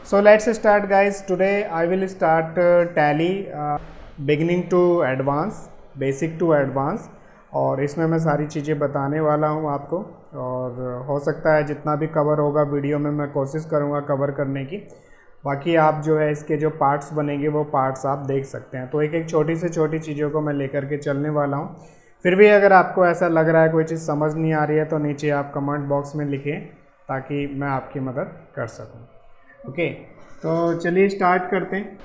So let's start guys. Today I will start Tally beginning to advance, basic to advance, और इसमें मैं सारी चीज़ें बताने वाला हूँ आपको। और हो सकता है जितना भी कवर होगा वीडियो में मैं कोशिश करूँगा कवर करने की। बाकी आप जो है इसके जो पार्ट्स बनेंगे वो पार्ट्स आप देख सकते हैं। तो एक एक छोटी से छोटी चीज़ों को मैं लेकर के चलने वाला हूँ। फिर भी अगर आपको ऐसा लग रहा है कोई चीज़ समझ नहीं आ रही है तो नीचे आप कमेंट बॉक्स में लिखें ताकि मैं आपकी मदद कर सकूँ। ओके, तो चलिए स्टार्ट करते हैं।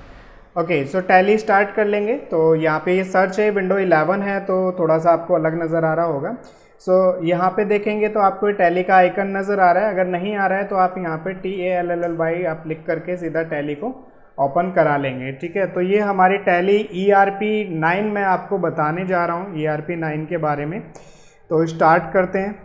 ओके, सो टैली स्टार्ट कर लेंगे। तो यहाँ पे ये सर्च है, विंडो 11 है तो थोड़ा सा आपको अलग नज़र आ रहा होगा। सो यहाँ पे देखेंगे तो आपको टैली का आइकन नज़र आ रहा है। अगर नहीं आ रहा है तो आप यहाँ पे TALLY आप लिख करके सीधा टैली को ओपन करा लेंगे। ठीक है, तो ये हमारी टैली ERP 9 मैं आपको बताने जा रहा हूँ, ERP 9 के बारे में। तो स्टार्ट करते हैं।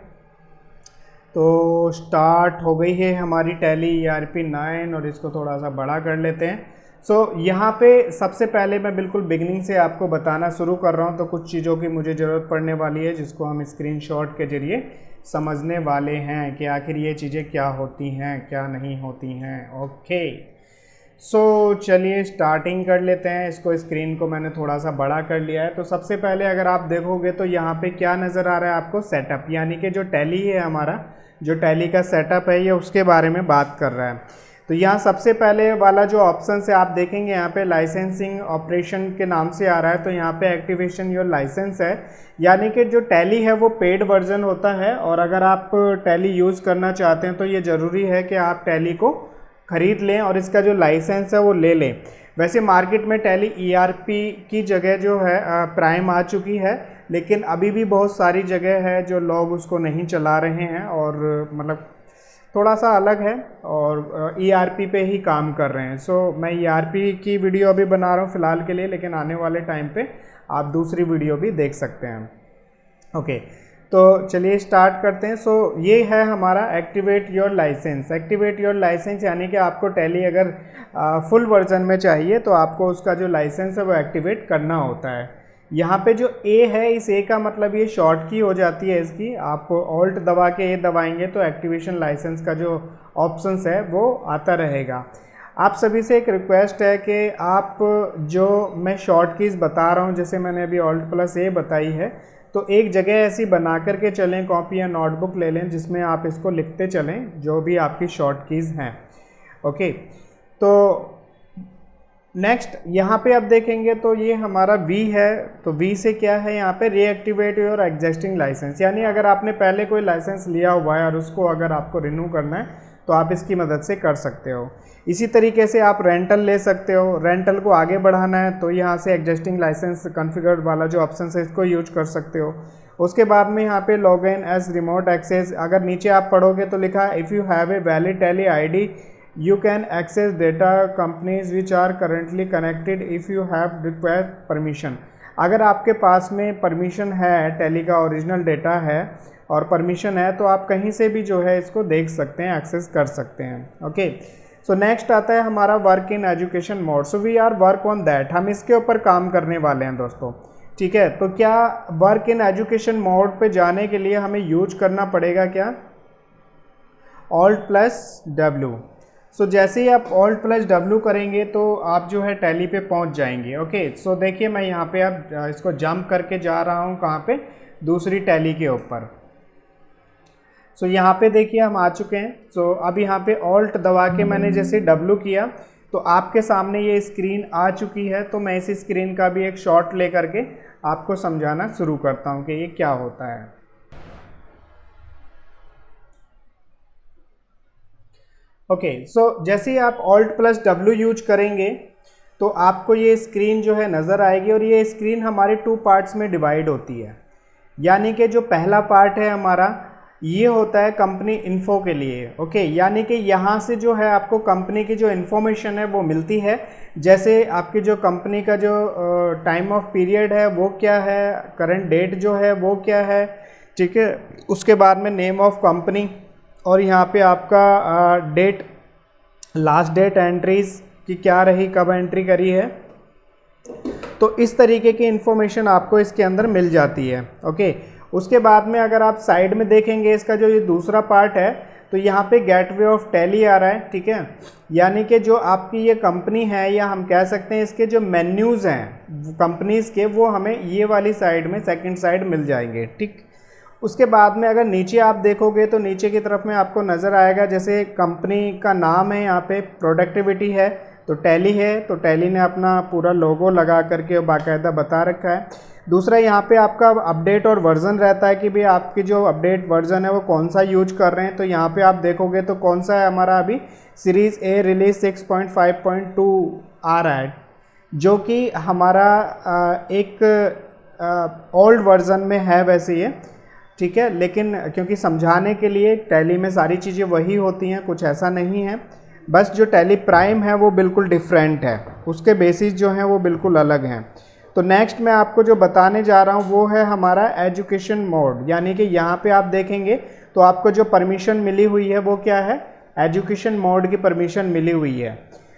तो स्टार्ट हो गई है हमारी टैली ERP 9 और इसको थोड़ा सा बड़ा कर लेते हैं। सो यहाँ पे सबसे पहले मैं बिल्कुल बिगनिंग से आपको बताना शुरू कर रहा हूँ। तो कुछ चीज़ों की मुझे ज़रूरत पड़ने वाली है जिसको हम स्क्रीनशॉट के ज़रिए समझने वाले हैं कि आखिर ये चीज़ें क्या होती हैं क्या नहीं होती हैं। ओके, सो चलिए स्टार्टिंग कर लेते हैं। इसको स्क्रीन को मैंने थोड़ा सा बड़ा कर लिया है। तो सबसे पहले अगर आप देखोगे तो यहाँ पे क्या नज़र आ रहा है आपको, सेटअप, यानी कि जो टैली है हमारा, जो टैली का सेटअप है ये उसके बारे में बात कर रहा है। तो यहाँ सबसे पहले वाला जो ऑप्शन से आप देखेंगे यहाँ पे लाइसेंसिंग ऑपरेशन के नाम से आ रहा है। तो यहाँ पे एक्टिवेशन योर लाइसेंस है, यानी कि जो टैली है वो पेड वर्जन होता है। और अगर आप टैली यूज़ करना चाहते हैं तो ये ज़रूरी है कि आप टैली को ख़रीद लें और इसका जो लाइसेंस है वो ले लें। वैसे मार्केट में टैली ERP की जगह जो है प्राइम आ चुकी है, लेकिन अभी भी बहुत सारी जगह है जो लोग उसको नहीं चला रहे हैं और मतलब थोड़ा सा अलग है और ERP पे ही काम कर रहे हैं। सो मैं ERP की वीडियो अभी बना रहा हूँ फ़िलहाल के लिए, लेकिन आने वाले टाइम पे आप दूसरी वीडियो भी देख सकते हैं। ओके, तो चलिए स्टार्ट करते हैं। सो ये है हमारा activate your license. Activate your license यानी कि आपको टैली अगर फुल वर्जन में चाहिए तो आपको उसका जो लाइसेंस है वो एक्टिवेट करना होता है। यहाँ पे जो A है, इस A का मतलब ये शॉर्ट की हो जाती है इसकी। आप ऑल्ट दबा के A दबाएंगे तो एक्टिवेशन लाइसेंस का जो ऑप्शंस है वो आता रहेगा। आप सभी से एक रिक्वेस्ट है कि आप जो मैं शॉर्ट कीज़ बता रहा हूँ, जैसे मैंने अभी Alt+A बताई है, तो एक जगह ऐसी बना करके चलें, कॉपी या नोटबुक ले लें जिसमें आप इसको लिखते चलें जो भी आपकी शॉर्ट कीज़ हैं। ओके, तो नेक्स्ट यहाँ पे आप देखेंगे तो ये हमारा V है। तो V से क्या है, यहाँ पे रीएक्टिवेट योर एग्जिस्टिंग लाइसेंस, यानी अगर आपने पहले कोई लाइसेंस लिया हुआ है और उसको अगर आपको रिन्यू करना है तो आप इसकी मदद से कर सकते हो। इसी तरीके से आप रेंटल ले सकते हो। रेंटल को आगे बढ़ाना है तो यहाँ से एग्जिस्टिंग लाइसेंस कॉन्फ़िगर्ड वाला जो ऑप्शन है इसको यूज कर सकते हो। उसके बाद में यहाँ पे log in as remote access, अगर नीचे आप पढ़ोगे तो लिखा है if you have a valid Tally ID you can access data companies which are currently connected if you have required permission। अगर आपके पास में परमिशन है, टैली का ओरिजिनल डेटा है और परमिशन है तो आप कहीं से भी जो है इसको देख सकते हैं, एक्सेस कर सकते हैं। ओके, सो नेक्स्ट आता है हमारा work in education mode. So we are work on that, हम इसके ऊपर काम करने वाले हैं दोस्तों। ठीक है, तो क्या वर्क इन एजुकेशन मोड पे जाने के लिए हमें यूज करना पड़ेगा क्या, Alt+W। सो जैसे ही आप Alt+W करेंगे तो आप जो है टैली पे पहुंच जाएंगे। ओके, सो देखिए मैं यहाँ पे अब इसको जंप करके जा रहा हूँ कहाँ पे, दूसरी टैली के ऊपर। सो यहाँ पे देखिए हम आ चुके हैं। सो अब यहाँ पे Alt दबा के मैंने जैसे W किया तो आपके सामने ये स्क्रीन आ चुकी है। तो मैं इस स्क्रीन का भी एक शॉट ले करके आपको समझाना शुरू करता हूँ कि ये क्या होता है। ओके, सो जैसे ही आप Alt+W यूज करेंगे तो आपको ये स्क्रीन जो है नज़र आएगी और ये स्क्रीन हमारे 2 पार्ट्स में डिवाइड होती है। यानी कि जो पहला पार्ट है हमारा ये होता है कंपनी इन्फो के लिए। ओके, यानी कि यहाँ से जो है आपको कंपनी की जो इन्फॉर्मेशन है वो मिलती है, जैसे आपकी जो कंपनी का जो टाइम ऑफ पीरियड है वो क्या है, करंट डेट जो है वो क्या है। ठीक है, उसके बाद में नेम ऑफ कंपनी और यहाँ पे आपका डेट, लास्ट डेट एंट्रीज की क्या रही, कब एंट्री करी है। तो इस तरीके की इन्फॉर्मेशन आपको इसके अंदर मिल जाती है। ओके, उसके बाद में अगर आप साइड में देखेंगे इसका जो ये दूसरा पार्ट है तो यहाँ पे गेटवे ऑफ टैली आ रहा है, ठीक है। यानी कि जो आपकी ये कंपनी है, या हम कह सकते हैं इसके जो मेन्यूज़ हैं कंपनीज़ के, वो हमें ये वाली साइड में सेकंड साइड मिल जाएंगे, ठीक। उसके बाद में अगर नीचे आप देखोगे तो नीचे की तरफ में आपको नज़र आएगा, जैसे कंपनी का नाम है, यहाँ पे प्रोडक्टिविटी है तो टैली है, तो टैली ने अपना पूरा लोगो लगा करके बाकायदा बता रखा है। दूसरा यहाँ पे आपका अपडेट और वर्जन रहता है कि भाई आपकी जो अपडेट वर्जन है वो कौन सा यूज कर रहे हैं। तो यहाँ पे आप देखोगे तो कौन सा है हमारा, अभी सीरीज़ ए रिलीज 6.5.2 आ रहा है, जो कि हमारा एक ओल्ड वर्जन में है वैसे ये, ठीक है। लेकिन क्योंकि समझाने के लिए टैली में सारी चीज़ें वही होती हैं, कुछ ऐसा नहीं है, बस जो टैली प्राइम है वो बिल्कुल डिफरेंट है, उसके बेसिस जो हैं वो बिल्कुल अलग हैं। तो नेक्स्ट मैं आपको जो बताने जा रहा हूँ वो है हमारा एजुकेशन मोड, यानी कि यहाँ पे आप देखेंगे तो आपको जो परमिशन मिली हुई है वो क्या है, एजुकेशन मोड की परमिशन मिली हुई है।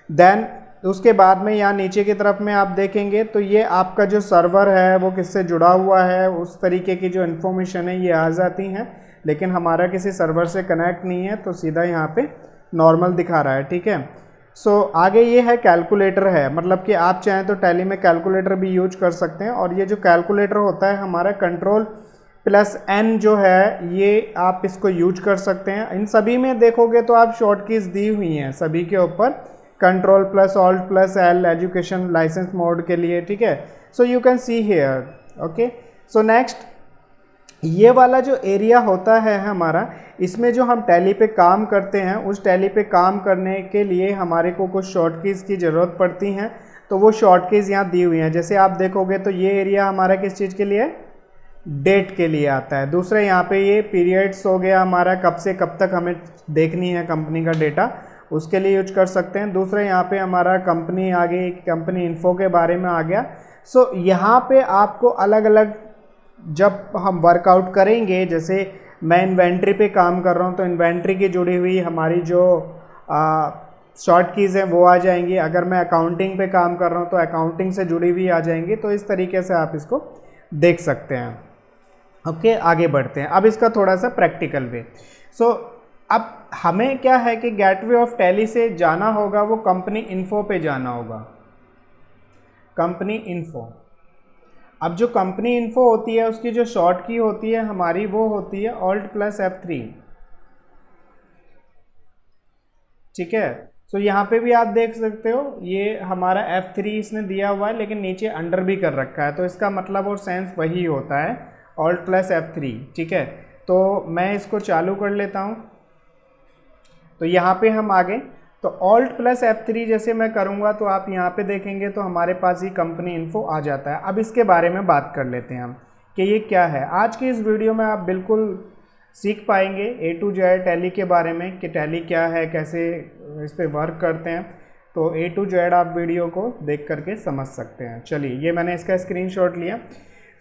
देन उसके बाद में यहाँ नीचे की तरफ में आप देखेंगे तो ये आपका जो सर्वर है वो किससे जुड़ा हुआ है, उस तरीके की जो इन्फॉर्मेशन है ये आ जाती हैं, लेकिन हमारा किसी सर्वर से कनेक्ट नहीं है तो सीधा यहाँ पे नॉर्मल दिखा रहा है, ठीक है। सो आगे ये है कैलकुलेटर है, मतलब कि आप चाहें तो टैली में कैलकुलेटर भी यूज कर सकते हैं। और ये जो कैलकुलेटर होता है हमारा Ctrl+N जो है, ये आप इसको यूज कर सकते हैं। इन सभी में देखोगे तो आप शॉर्ट कीज दी हुई हैं सभी के ऊपर, Ctrl+Alt+L एजुकेशन लाइसेंस मोड के लिए, ठीक है। So you can see here, okay. So next ये वाला जो एरिया होता है हमारा, इसमें जो हम टैली पे काम करते हैं, उस टैली पे काम करने के लिए हमारे को कुछ शॉर्ट कीज़ की ज़रूरत पड़ती हैं। तो वो शॉर्ट कीज़ यहाँ दी हुई हैं। जैसे आप देखोगे तो ये एरिया हमारा किस चीज़ के लिए, डेट के लिए आता है। दूसरा यहाँ पे ये पीरियड्स हो गया हमारा, कब से कब तक हमें देखनी है कंपनी का डेटा, उसके लिए यूज कर सकते हैं। दूसरा यहाँ पे हमारा कंपनी आ गई, कंपनी इन्फो के बारे में आ गया। सो यहाँ पे आपको अलग अलग जब हम वर्कआउट करेंगे, जैसे मैं इन्वेंट्री पे काम कर रहा हूँ तो इन्वेंट्री की जुड़ी हुई हमारी जो शॉर्ट कीज़ हैं वो आ जाएंगी। अगर मैं अकाउंटिंग पे काम कर रहा हूँ तो अकाउंटिंग से जुड़ी हुई आ जाएंगी। तो इस तरीके से आप इसको देख सकते हैं, ओके। आगे बढ़ते हैं अब इसका थोड़ा सा प्रैक्टिकल वे। सो अब हमें क्या है कि गेटवे ऑफ टैली से जाना होगा, वो कंपनी इन्फो पे जाना होगा, कंपनी इन्फो। अब जो कंपनी इन्फो होती है उसकी जो शॉर्ट की होती है हमारी, वो होती है Alt+F3, ठीक है। सो यहाँ पे भी आप देख सकते हो ये हमारा F3 इसने दिया हुआ है, लेकिन नीचे अंडर भी कर रखा है, तो इसका मतलब और सेंस वही होता है Alt+F3, ठीक है। तो मैं इसको चालू कर लेता हूँ। तो यहाँ पे हम आ गए, तो Alt+F3 जैसे मैं करूँगा तो आप यहाँ पे देखेंगे तो हमारे पास ही कंपनी इन्फो आ जाता है। अब इसके बारे में बात कर लेते हैं हम कि ये क्या है। आज की इस वीडियो में आप बिल्कुल सीख पाएंगे A to Z टैली के बारे में कि टैली क्या है, कैसे इस पर वर्क करते हैं। तो A to Z आप वीडियो को देख करके समझ सकते हैं। चलिए, ये मैंने इसका स्क्रीनशॉट लिया।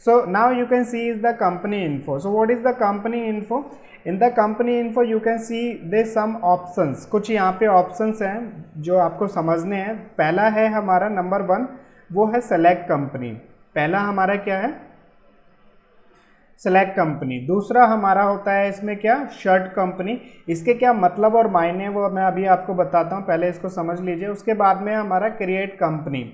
So now you can see is the company info. So what is the company info? In the company info you can see there some options. कुछ यहाँ पे options हैं जो आपको समझने हैं। पहला है हमारा नंबर 1, वो है सेलेक्ट कंपनी। पहला हमारा क्या है, सेलेक्ट कंपनी। दूसरा हमारा होता है इसमें क्या, शर्ट कंपनी। इसके क्या मतलब और मायने वो मैं अभी आपको बताता हूँ, पहले इसको समझ लीजिए। उसके बाद में हमारा क्रिएट कंपनी।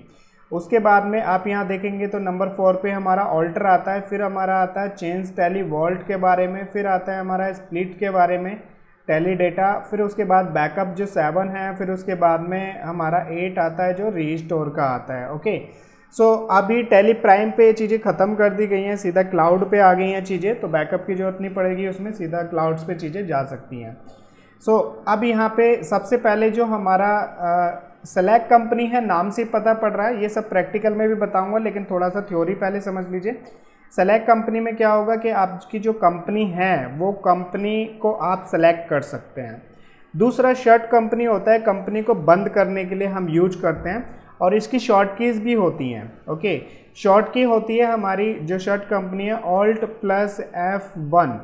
उसके बाद में आप यहाँ देखेंगे तो नंबर 4 पे हमारा ऑल्टर आता है। फिर हमारा आता है चेंज टैली वॉल्ट के बारे में। फिर आता है हमारा स्प्लिट के बारे में, टैली डेटा। फिर उसके बाद बैकअप जो 7 है। फिर उसके बाद में हमारा 8 आता है जो रीस्टोर का आता है, ओके। सो अभी टैली प्राइम पे ये चीज़ें ख़त्म कर दी गई हैं, सीधा क्लाउड पे आ गई हैं चीज़ें, तो बैकअप की ज़रूरत नहीं पड़ेगी उसमें, सीधा क्लाउड्स पे चीज़ें जा सकती हैं। सो अब यहाँ पे सबसे पहले जो हमारा सेलेक्ट कंपनी है, नाम से पता पड़ रहा है, ये सब प्रैक्टिकल में भी बताऊंगा, लेकिन थोड़ा सा थ्योरी पहले समझ लीजिए। सेलेक्ट कंपनी में क्या होगा कि आपकी जो कंपनी है वो कंपनी को आप सेलेक्ट कर सकते हैं। दूसरा शट कंपनी होता है, कंपनी को बंद करने के लिए हम यूज करते हैं, और इसकी शॉर्ट कीज़ भी होती हैं, ओके। शॉर्ट की होती है हमारी जो शट कंपनी है Alt+F1,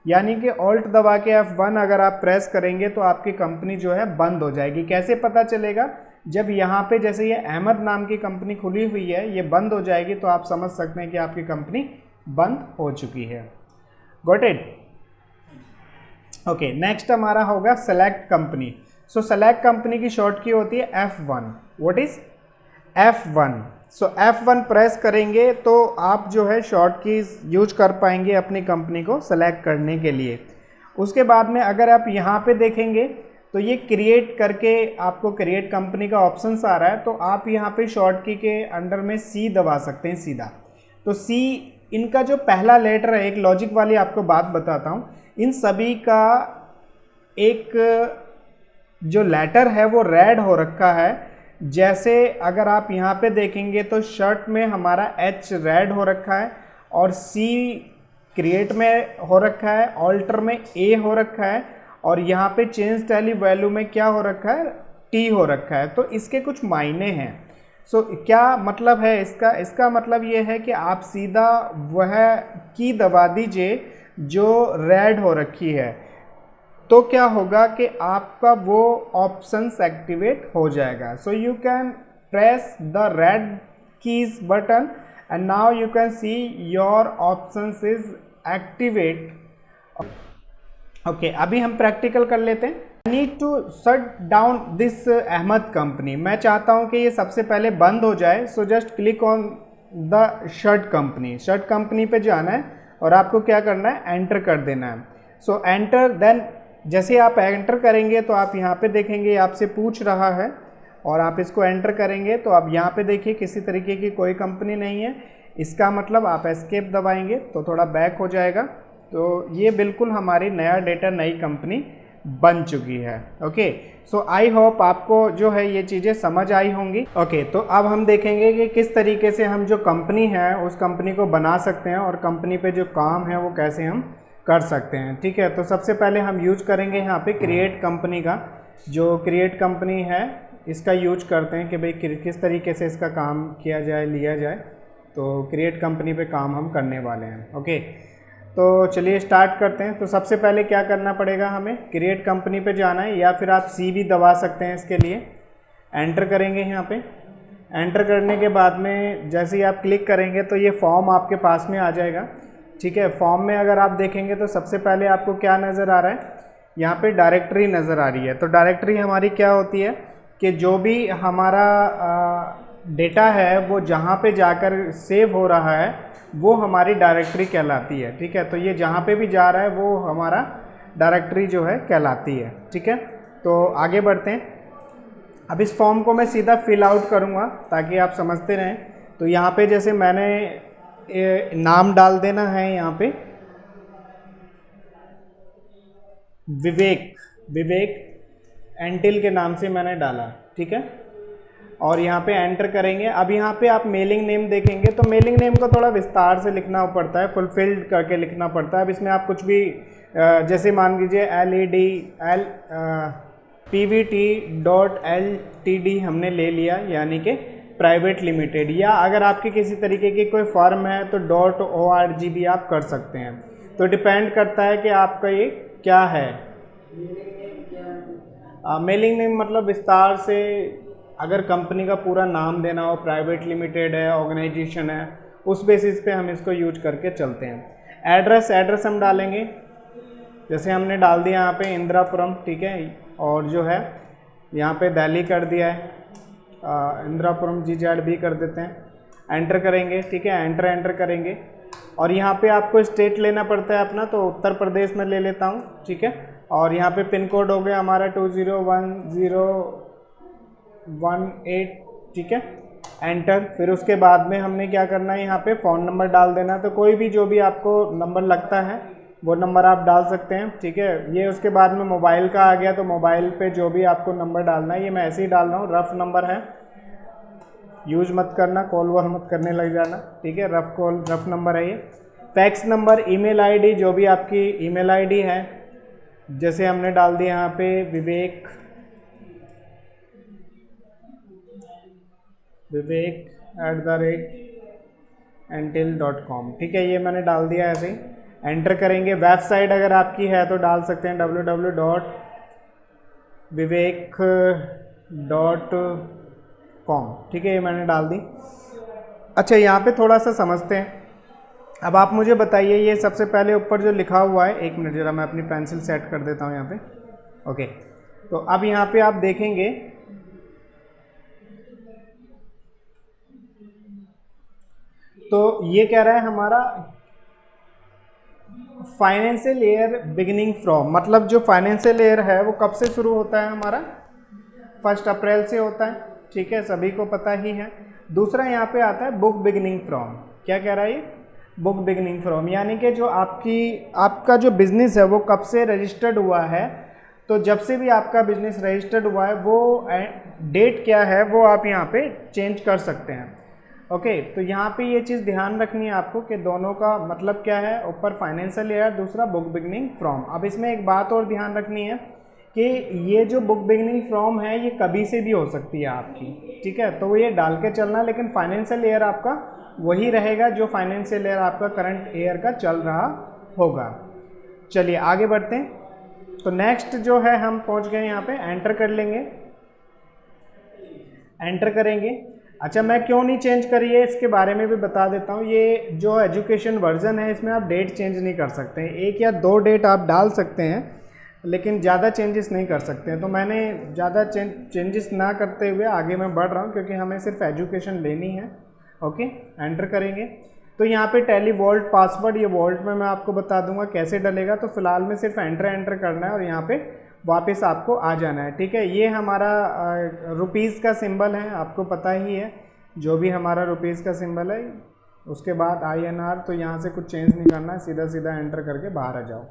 यानी कि ऑल्ट दबा के F1 अगर आप प्रेस करेंगे तो आपकी कंपनी जो है बंद हो जाएगी। कैसे पता चलेगा, जब यहाँ पे जैसे ये अहमद नाम की कंपनी खुली हुई है, ये बंद हो जाएगी तो आप समझ सकते हैं कि आपकी कंपनी बंद हो चुकी है। Got it. ओके, नेक्स्ट हमारा होगा सेलेक्ट कंपनी। सो सेलेक्ट कंपनी की शॉर्ट की होती है F1। What is F1? So F1 press करेंगे तो आप जो है शॉर्ट कीज यूज कर पाएंगे अपनी कंपनी को सेलेक्ट करने के लिए। उसके बाद में अगर आप यहाँ पे देखेंगे तो ये क्रिएट करके आपको क्रिएट कंपनी का ऑप्शन आ रहा है, तो आप यहाँ पे शॉर्ट की के अंडर में C दबा सकते हैं सीधा। तो C, इनका जो पहला लेटर है, एक लॉजिक वाली आपको बात बताता हूँ, इन सभी का एक जो लेटर है वो रेड हो रखा है। जैसे अगर आप यहाँ पे देखेंगे तो शर्ट में हमारा H रेड हो रखा है और C क्रिएट में हो रखा है, ऑल्टर में A हो रखा है और यहाँ पे चेंज टैली वैल्यू में क्या हो रखा है, T हो रखा है। तो इसके कुछ मायने हैं। सो क्या मतलब है इसका? इसका मतलब ये है कि आप सीधा वह की दबा दीजिए जो रेड हो रखी है, तो क्या होगा कि आपका वो ऑप्शंस एक्टिवेट हो जाएगा। So you can press the red keys button and now you can see your options is activate. Okay, अभी हम प्रैक्टिकल कर लेते हैं। I need to shut down this Ahmed company. मैं चाहता हूं कि ये सबसे पहले बंद हो जाए। So just click on the shut company. Shut company पे जाना है और आपको क्या करना है, एंटर कर देना है। सो एंटर, देन जैसे आप एंटर करेंगे तो आप यहाँ पे देखेंगे आपसे पूछ रहा है और आप इसको एंटर करेंगे तो आप यहाँ पे देखिए किसी तरीके की कोई कंपनी नहीं है। इसका मतलब आप एस्केप दबाएंगे तो थोड़ा बैक हो जाएगा। तो ये बिल्कुल हमारी नया डेटा, नई कंपनी बन चुकी है। ओके, सो आई होप आपको जो है ये चीज़ें समझ आई होंगी। ओके, तो अब हम देखेंगे कि किस तरीके से हम जो कंपनी है उस कंपनी को बना सकते हैं और कंपनी पे जो काम है वो कैसे हम कर सकते हैं। ठीक है, तो सबसे पहले हम यूज करेंगे यहाँ पे क्रिएट कंपनी का। जो क्रिएट कंपनी है इसका यूज करते हैं कि भाई किस तरीके से इसका काम किया जाए, लिया जाए। तो क्रिएट कंपनी पे काम हम करने वाले हैं। ओके, तो चलिए स्टार्ट करते हैं। तो सबसे पहले क्या करना पड़ेगा, हमें क्रिएट कंपनी पे जाना है या फिर आप C भी दबा सकते हैं। इसके लिए एंटर करेंगे। यहाँ पे एंटर करने के बाद में जैसे ही आप क्लिक करेंगे तो ये फॉर्म आपके पास में आ जाएगा। ठीक है, फॉर्म में अगर आप देखेंगे तो सबसे पहले आपको क्या नज़र आ रहा है, यहाँ पे डायरेक्टरी नज़र आ रही है। तो डायरेक्टरी हमारी क्या होती है कि जो भी हमारा डेटा है वो जहाँ पे जाकर सेव हो रहा है वो हमारी डायरेक्टरी कहलाती है। ठीक है, तो ये जहाँ पे भी जा रहा है वो हमारा डायरेक्टरी जो है कहलाती है। ठीक है, तो आगे बढ़ते हैं। अब इस फॉर्म को मैं सीधा फिल आउट करूँगा ताकि आप समझते रहें। तो यहाँ पे जैसे मैंने नाम डाल देना है, यहाँ पे विवेक एंटिल के नाम से मैंने डाला। ठीक है, और यहाँ पे एंटर करेंगे। अब यहाँ पे आप मेलिंग नेम देखेंगे तो मेलिंग नेम को थोड़ा विस्तार से लिखना पड़ता है, फुलफिल्ड करके लिखना पड़ता है। अब इसमें आप कुछ भी जैसे मान लीजिए pvt.ltd हमने ले लिया, यानी कि प्राइवेट लिमिटेड, या अगर आपके किसी तरीके की कोई फर्म है तो .org भी आप कर सकते हैं। तो डिपेंड करता है कि आपका ये क्या है। मेलिंग नेम मतलब विस्तार से अगर कंपनी का पूरा नाम देना हो, प्राइवेट लिमिटेड है, ऑर्गेनाइजेशन है, उस बेसिस पे हम इसको यूज करके चलते हैं। एड्रेस हम डालेंगे, जैसे हमने डाल दिया यहाँ पे इंदिरापुरम। ठीक है, और जो है यहाँ पे दिल्ली कर दिया है, इंदिरापुरम GZ भी कर देते हैं। एंटर करेंगे। ठीक है, एंटर करेंगे और यहाँ पे आपको स्टेट लेना पड़ता है अपना, तो उत्तर प्रदेश में ले लेता हूँ। ठीक है, और यहाँ पे पिन कोड हो गया हमारा 201018। ठीक है, एंटर। फिर उसके बाद में हमने क्या करना है, यहाँ पे फ़ोन नंबर डाल देना। तो कोई भी जो भी आपको नंबर लगता है वो नंबर आप डाल सकते हैं। ठीक है, ये उसके बाद में मोबाइल का आ गया, तो मोबाइल पे जो भी आपको नंबर डालना है, ये मैं ऐसे ही डाल रहा हूँ, रफ नंबर है, यूज मत करना, कॉल वॉल मत करने लग जाना। ठीक है, रफ नंबर है ये। फैक्स नंबर, ईमेल आईडी, जो भी आपकी ईमेल आईडी है, जैसे हमने डाल दिया यहाँ पे विवेक@antil.com। ठीक है, ये मैंने डाल दिया ऐसे ही। एंटर करेंगे। वेबसाइट अगर आपकी है तो डाल सकते हैं www.vivek.com। ठीक है, ये मैंने डाल दी। अच्छा, यहाँ पे थोड़ा सा समझते हैं। अब आप मुझे बताइए, ये सबसे पहले ऊपर जो लिखा हुआ है, एक मिनट ज़रा मैं अपनी पेंसिल सेट कर देता हूँ यहाँ पे। ओके, तो अब यहाँ पे आप देखेंगे तो ये कह रहा है हमारा फाइनेंशियल ईयर बिगिनिंग फ्रॉम, मतलब जो फाइनेंशियल ईयर है वो कब से शुरू होता है हमारा, 1 अप्रैल से होता है, ठीक है, सभी को पता ही है। दूसरा यहाँ पे आता है बुक बिगिनिंग फ्रॉम, क्या कह रहा है ये, बुक बिगिनिंग फ्रॉम, यानी कि जो आपका जो बिजनेस है वो कब से रजिस्टर्ड हुआ है, तो जब से भी आपका बिजनेस रजिस्टर्ड हुआ है वो डेट क्या है वो आप यहाँ पे चेंज कर सकते हैं। ओके, तो यहाँ पे ये चीज़ ध्यान रखनी है आपको कि दोनों का मतलब क्या है, ऊपर फाइनेंशियल ईयर, दूसरा बुक बिगिनिंग फ्रॉम। अब इसमें एक बात और ध्यान रखनी है कि ये जो बुक बिगिनिंग फ्रॉम है ये कभी से भी हो सकती है आपकी, ठीक है, तो ये डाल के चलना, लेकिन फाइनेंशियल ईयर आपका वही रहेगा जो फाइनेंशियल ईयर आपका करंट ईयर का चल रहा होगा। चलिए आगे बढ़ते हैं। तो नेक्स्ट जो है हम पहुंच गए यहाँ पे, एंटर कर लेंगे, एंटर करेंगे। अच्छा, मैं क्यों नहीं चेंज करी है इसके बारे में भी बता देता हूँ। ये जो एजुकेशन वर्जन है इसमें आप डेट चेंज नहीं कर सकते हैं, 1 या 2 डेट आप डाल सकते हैं लेकिन ज़्यादा चेंजेस नहीं कर सकते हैं। तो मैंने ज़्यादा चेंजेस ना करते हुए आगे मैं बढ़ रहा हूँ क्योंकि हमें सिर्फ एजुकेशन लेनी है। ओके, एंटर करेंगे तो यहाँ पे टैली वॉल्ट पासवर्ड, ये वॉल्ट में मैं आपको बता दूंगा कैसे डलेगा, तो फिलहाल में सिर्फ एंटर करना है और यहाँ पे वापस आपको आ जाना है, ठीक है। ये हमारा रुपीज़ का सिंबल है, आपको पता ही है, जो भी हमारा रुपीज़ का सिंबल है, उसके बाद INR, तो यहाँ से कुछ चेंज नहीं करना है, सीधा सीधा एंटर करके बाहर आ जाओ।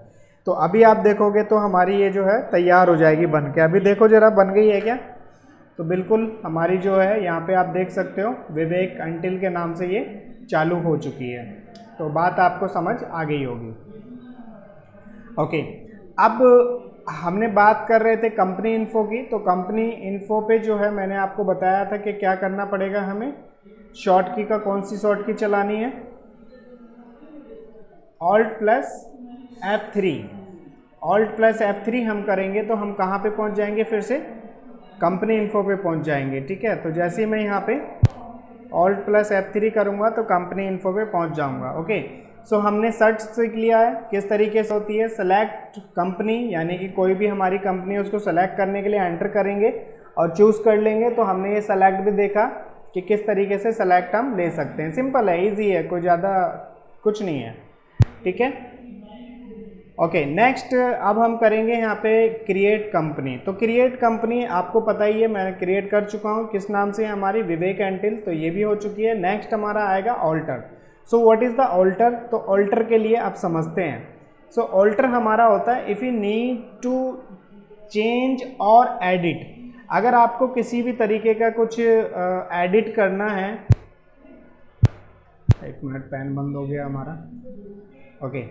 तो अभी आप देखोगे तो हमारी ये जो है तैयार हो जाएगी बन के। अभी देखो जरा बन गई है क्या, तो बिल्कुल हमारी जो है यहाँ पे आप देख सकते हो विवेक अंटिल के नाम से ये चालू हो चुकी है। तो बात आपको समझ आ गई होगी। ओके, अब हमने बात कर रहे थे कंपनी इन्फो की, तो कंपनी इन्फो पे जो है मैंने आपको बताया था कि क्या करना पड़ेगा हमें, शॉर्ट की का कौन सी शॉर्ट की चलानी है, Alt+F3, Alt+F3 हम करेंगे तो हम कहाँ पे पहुँच जाएंगे, फिर से कंपनी इन्फो पे पहुँच जाएंगे, ठीक है। तो जैसे ही मैं यहाँ पे Alt+F3 करूँगा तो कंपनी इन्फो पे पहुँच जाऊँगा। ओके, सो हमने सर्च सीख लिया है किस तरीके से होती है, सेलेक्ट कंपनी, यानी कि कोई भी हमारी कंपनी है उसको सेलेक्ट करने के लिए एंटर करेंगे और चूज़ कर लेंगे। तो हमने ये सेलेक्ट भी देखा कि किस तरीके से सेलेक्ट हम ले सकते हैं, सिंपल है, ईजी है, कोई ज़्यादा कुछ नहीं है, ठीक है। ओके, नेक्स्ट अब हम करेंगे यहाँ पे क्रिएट कंपनी। तो क्रिएट कंपनी आपको पता ही है, मैं क्रिएट कर चुका हूँ, किस नाम से, हमारी विवेक एंटिल, तो ये भी हो चुकी है। नेक्स्ट हमारा आएगा alter. So what is the alter, तो ऑल्टर के लिए आप समझते हैं। सो ऑल्टर हमारा होता है if you need to change और एडिट, अगर आपको किसी भी तरीके का कुछ एडिट करना है, एक मिनट पेन बंद हो गया हमारा। ओके,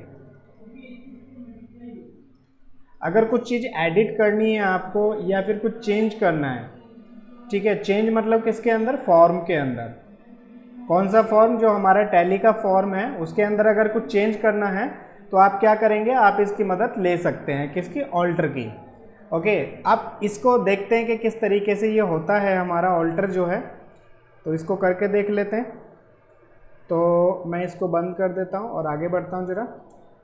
अगर कुछ चीज़ एडिट करनी है आपको या फिर कुछ चेंज करना है, ठीक है, चेंज मतलब किसके अंदर, फॉर्म के अंदर, कौन सा फॉर्म, जो हमारा टैली का फॉर्म है उसके अंदर अगर कुछ चेंज करना है तो आप क्या करेंगे, आप इसकी मदद ले सकते हैं, किसकी, ऑल्टर की। ओके, अब इसको देखते हैं कि किस तरीके से ये होता है हमारा ऑल्टर जो है, तो इसको करके देख लेते हैं। तो मैं इसको बंद कर देता हूँ और आगे बढ़ता हूँ ज़रा।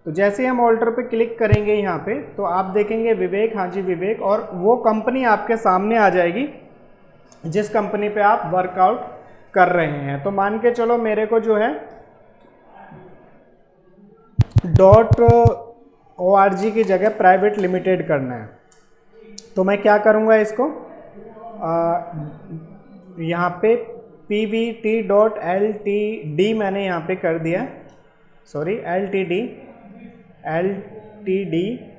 तो जैसे हम ऑल्टर पे क्लिक करेंगे यहाँ पे तो आप देखेंगे विवेक, हाँ जी विवेक, और वो कंपनी आपके सामने आ जाएगी जिस कंपनी पे आप वर्कआउट कर रहे हैं। तो मान के चलो मेरे को जो है .org की जगह प्राइवेट लिमिटेड करना है, तो मैं क्या करूँगा, इसको यहाँ पे pvt.ltd मैंने यहाँ पे कर दिया, सॉरी LTD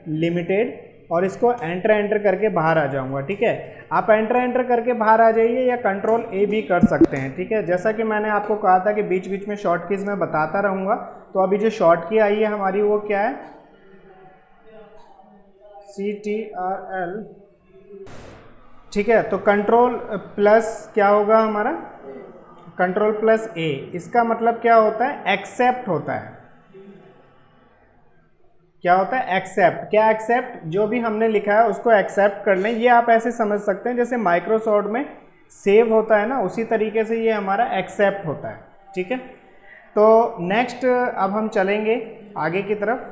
लिमिटेड, और इसको एंटर करके बाहर आ जाऊंगा, ठीक है। आप एंटर करके बाहर आ जाइए या कंट्रोल A भी कर सकते हैं, ठीक है। जैसा कि मैंने आपको कहा था कि बीच बीच में शॉर्ट कीज मैं बताता रहूँगा, तो अभी जो शॉर्ट की आई है हमारी वो क्या है, CTRL, ठीक है। तो कंट्रोल प्लस क्या होगा हमारा, कंट्रोल+A, इसका मतलब क्या होता है, एक्सेप्ट होता है, क्या होता है, एक्सेप्ट, क्या एक्सेप्ट, जो भी हमने लिखा है उसको एक्सेप्ट कर लें। ये आप ऐसे समझ सकते हैं जैसे माइक्रोसॉफ्ट में सेव होता है ना, उसी तरीके से ये हमारा एक्सेप्ट होता है, ठीक है। तो नेक्स्ट अब हम चलेंगे आगे की तरफ।